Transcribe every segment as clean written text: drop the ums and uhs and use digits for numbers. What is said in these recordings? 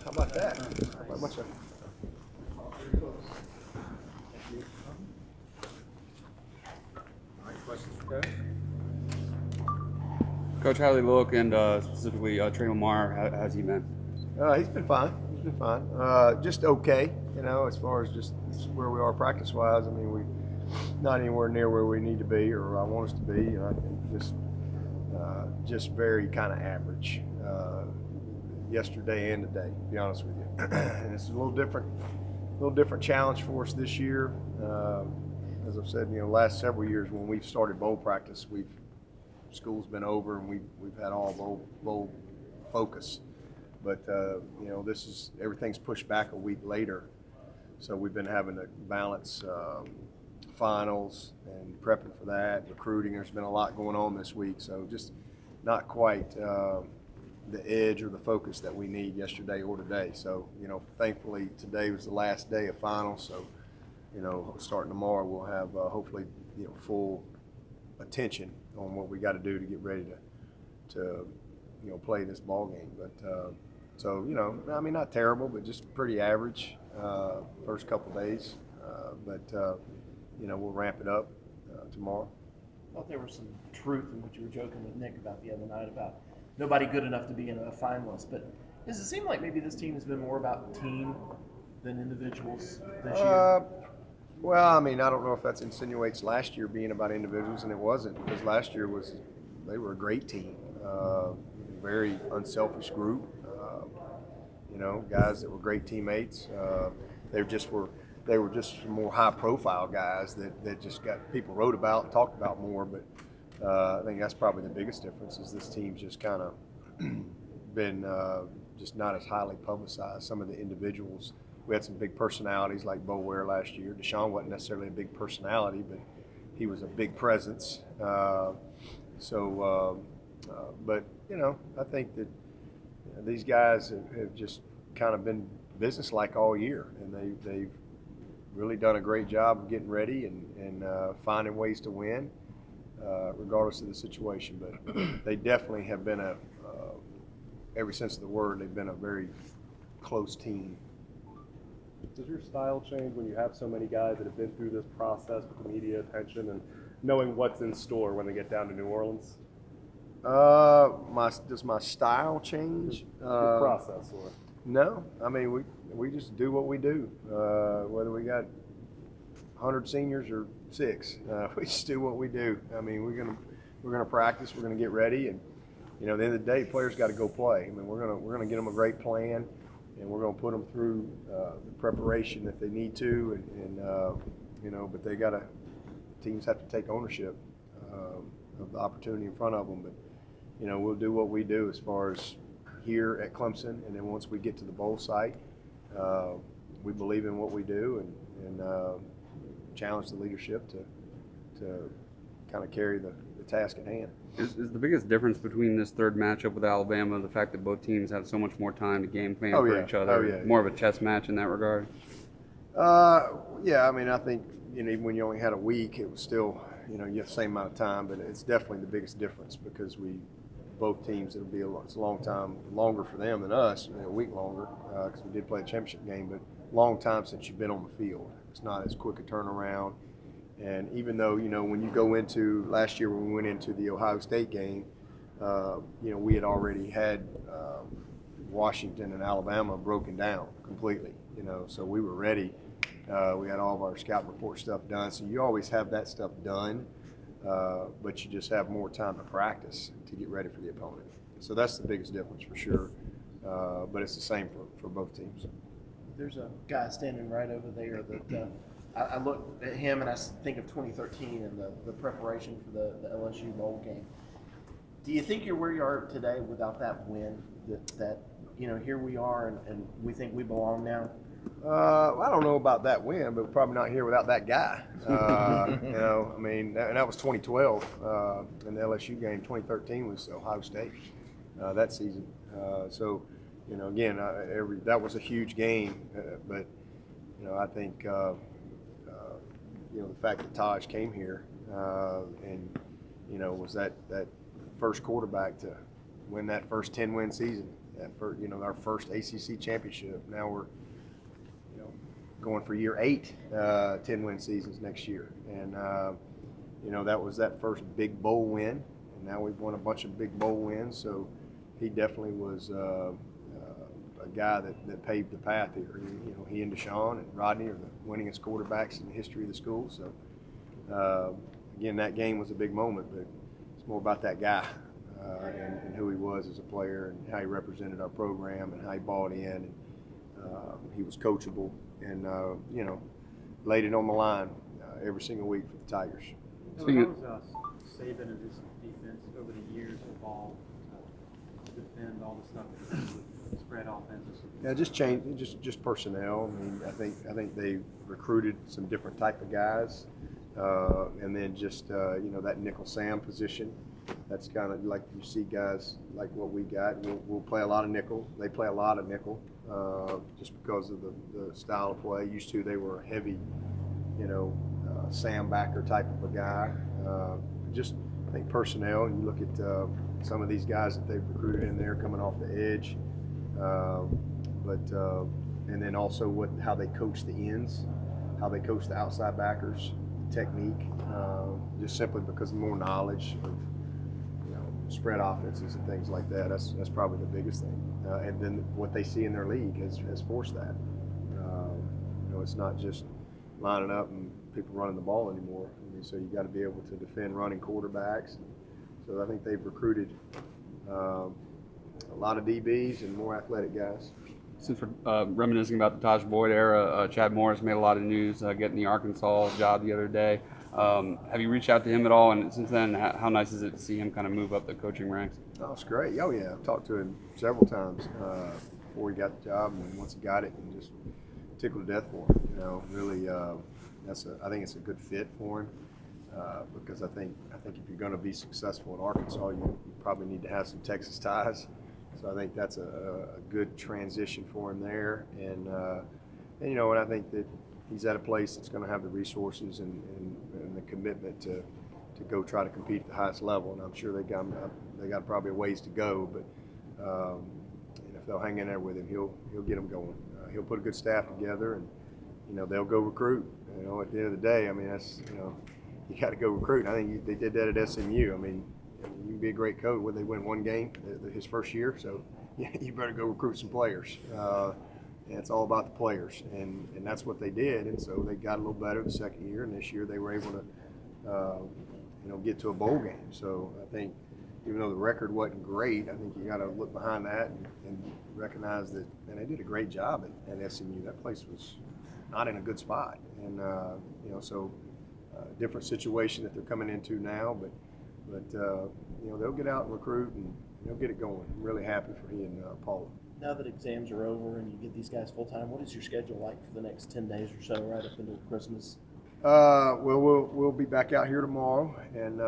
How about that? How much? Questions for Coach? Coach, how do they look, and specifically Trey Lamar, how's he been? He's been fine. He's been fine. Just okay, as far as just where we are practice-wise. I mean, we're not anywhere near where we need to be or I want us to be. I think just very kind of average yesterday and today, to be honest with you. And it's a little different challenge for us this year. As I've said, last several years when we've started bowl practice, school's been over and we've had all bowl focus. But everything's pushed back a week later, so we've been having to balance finals and prepping for that, recruiting. There's been a lot going on this week, so just not quite the edge or the focus that we need yesterday or today. So thankfully today was the last day of finals, so starting tomorrow we'll have hopefully full attention on what we got to do to get ready to play this ball game. But so I mean, not terrible, but just pretty average first couple days. But we'll ramp it up tomorrow. I thought there was some truth in what you were joking with Nick about the other night about nobody good enough to be in a finalist. But does it seem like maybe this team has been more about team than individuals this year? Well, I mean, I don't know if that insinuates last year being about individuals, and it wasn't, because last year they were a great team, very unselfish group, guys that were great teammates. They were just more high-profile guys that just got people wrote about and talked about more. But I think that's probably the biggest difference is this team's just kind of been just not as highly publicized. Some of the individuals. We had some big personalities like Bo Ware last year. Deshaun wasn't necessarily a big personality, but he was a big presence. But I think that these guys have just kind of been businesslike all year, and they've really done a great job of getting ready and finding ways to win, regardless of the situation. But they definitely have been every sense of the word, they've been a very close team. Does your style change when you have so many guys that have been through this process with the media attention and knowing what's in store when they get down to New Orleans? Does my style change? Your process, or? No, I mean we just do what we do. Whether we got 100 seniors or 6, we just do what we do. I mean we're gonna practice, we're gonna get ready, and at the end of the day, players got to go play. I mean we're gonna get them a great plan. And we're going to put them through the preparation that they need to, but teams have to take ownership of the opportunity in front of them. But we'll do what we do as far as here at Clemson, and then once we get to the bowl site, we believe in what we do and challenge the leadership to kind of carry the task at hand. Is the biggest difference between this third matchup with Alabama the fact that both teams have so much more time to game plan for each other? More of a chess match in that regard? Yeah, I mean, I think even when you only had a week, it was still you have the same amount of time, but it's definitely the biggest difference because both teams, it's a long time longer for them than us, a week longer because we did play a championship game, but long time since you've been on the field. It's not as quick a turnaround. And even though, when you go into last year when we went into the Ohio State game, we had already had Washington and Alabama broken down completely, so we were ready. We had all of our scout report stuff done. So you always have that stuff done, but you just have more time to practice to get ready for the opponent. So that's the biggest difference for sure, but it's the same for both teams. There's a guy standing right over there that I look at him and I think of 2013 and the preparation for the LSU bowl game. Do you think you're where you are today without that win? That here we are and we think we belong now? I don't know about that win, but we're probably not here without that guy. I mean, and that was 2012 in the LSU game. 2013 was Ohio State that season. So, again, that was a huge game, but I think. The fact that Taj came here and was that first quarterback to win that first 10-win season for our first ACC championship. Now we're going for year 8, 10-win seasons next year, and that was that first big bowl win, and now we've won a bunch of big bowl wins. So he definitely was a guy that paved the path here. He and Deshaun and Rodney are the winningest quarterbacks in the history of the school. So again, that game was a big moment, but it's more about that guy and who he was as a player and how he represented our program and how he bought in. And he was coachable and laid it on the line every single week for the Tigers. How has Saban and his defense over the years evolved to defend all the stuff that he does with spread offenses? Yeah, just change, just personnel. I mean, I think they recruited some different type of guys, and then just that nickel Sam position. That's kind of like you see guys like what we got. We'll play a lot of nickel. They play a lot of nickel, just because of the style of play. Used to, they were a heavy, Sam backer type of a guy. Just I think personnel, and you look at some of these guys that they've recruited in there coming off the edge, and then also how they coach the ends, how they coach the outside backers, technique, just simply because of more knowledge of spread offenses and things like that. That's probably the biggest thing. And then what they see in their league has forced that. It's not just lining up and people running the ball anymore. I mean, so you got to be able to defend running quarterbacks. So I think they've recruited a lot of DBs and more athletic guys. Since we're reminiscing about the Taj Boyd era, Chad Morris made a lot of news getting the Arkansas job the other day. Have you reached out to him at all? And since then, how nice is it to see him kind of move up the coaching ranks? Oh, it's great. Oh, yeah. I've talked to him several times before he got the job, and then once he got it, and just tickled to death for him. Really, I think it's a good fit for him because I think if you're going to be successful in Arkansas, you probably need to have some Texas ties. So I think that's a good transition for him there, and I think that he's at a place that's going to have the resources and the commitment to go try to compete at the highest level. And I'm sure they got probably a ways to go, but if they'll hang in there with him, he'll get them going. He'll put a good staff together, and they'll go recruit. At the end of the day, I mean that's you got to go recruit. And I think they did that at SMU. I mean, you can be a great coach when they win one game his first year, so you better go recruit some players. And it's all about the players, and that's what they did. And so they got a little better the second year, and this year they were able to get to a bowl game. So I think even though the record wasn't great, I think you got to look behind that and recognize that, and they did a great job at SMU. That place was not in a good spot, and so different situation that they're coming into now, but they'll get out and recruit and they'll get it going. I'm really happy for he and Paula. Now that exams are over and you get these guys full time, what is your schedule like for the next 10 days or so, right up until Christmas? Well, we'll be back out here tomorrow, and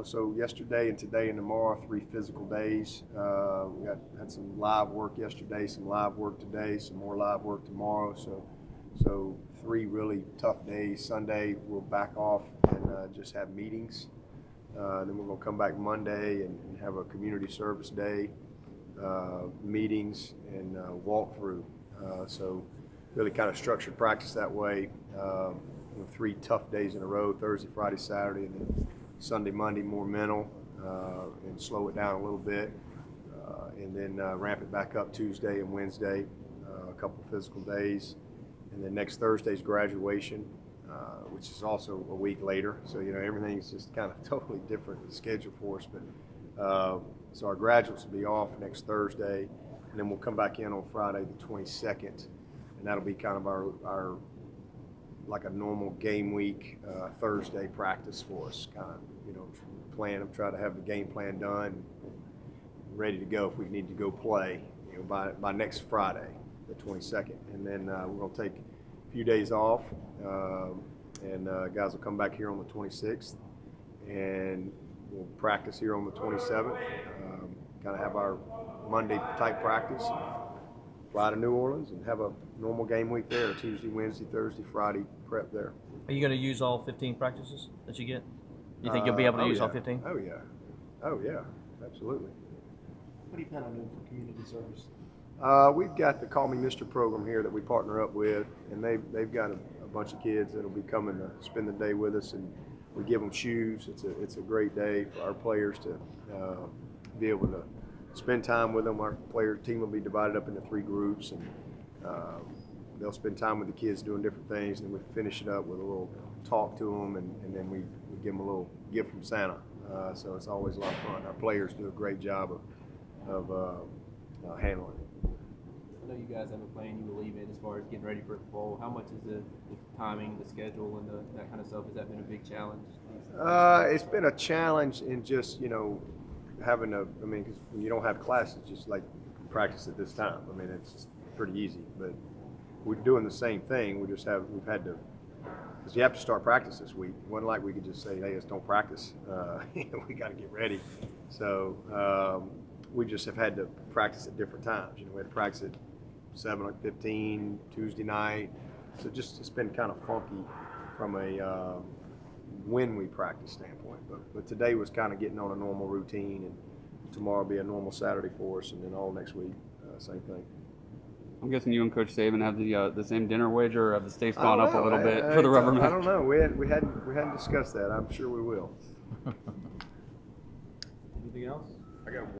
so yesterday and today and tomorrow, 3 physical days. We had some live work yesterday, some live work today, some more live work tomorrow. So 3 really tough days. Sunday we'll back off and just have meetings. Then we're going to come back Monday and have a community service day, meetings, and walkthrough. So really kind of structured practice that way. 3 tough days in a row, Thursday, Friday, Saturday, and then Sunday, Monday, more mental, and slow it down a little bit. And then ramp it back up Tuesday and Wednesday, a couple physical days. And then next Thursday's graduation, which is also a week later. So, everything's just kind of totally different schedule for us. But so our graduates will be off next Thursday, and then we'll come back in on Friday the 22nd, and that'll be kind of our like a normal game week Thursday practice for us. Kind of, plan of try to have the game plan done, ready to go if we need to go play. By next Friday, the 22nd, and then we're going to take a few days off, and guys will come back here on the 26th, and we'll practice here on the 27th. Kind of have our Monday type practice, fly to New Orleans, and have a normal game week there. Tuesday, Wednesday, Thursday, Friday prep there. Are you going to use all 15 practices that you get? You think you'll be able to use all 15? Oh yeah, absolutely. What do you plan on doing for community service? We've got the Call Me Mr. program here that we partner up with, and they've got a bunch of kids that'll be coming to spend the day with us, and we give them shoes. It's a great day for our players to be able to spend time with them. Our player team will be divided up into 3 groups, and they'll spend time with the kids doing different things, and we finish it up with a little talk to them, and then we give them a little gift from Santa. So it's always a lot of fun. Our players do a great job of handling it. I know you guys have a plan you believe in as far as getting ready for the bowl. How much is the timing, the schedule, and that kind of stuff? Has that been a big challenge? It's been a challenge in just, having because when you don't have classes, just like practice at this time. I mean, it's just pretty easy, but we're doing the same thing. We've had to, because you have to start practice this week. It wasn't like we could just say, hey, let's don't practice. We got to get ready. So we just have had to practice at different times. We had to practice at 7:15 Tuesday night. So just it's been kind of funky from a when we practice standpoint. But today was kind of getting on a normal routine, and tomorrow will be a normal Saturday for us, and then all next week, same thing. I'm guessing you and Coach Saban have the same dinner wager, or have the stakes gone up a little bit for the rubber match? I don't know. We hadn't discussed that. I'm sure we will. Anything else? I got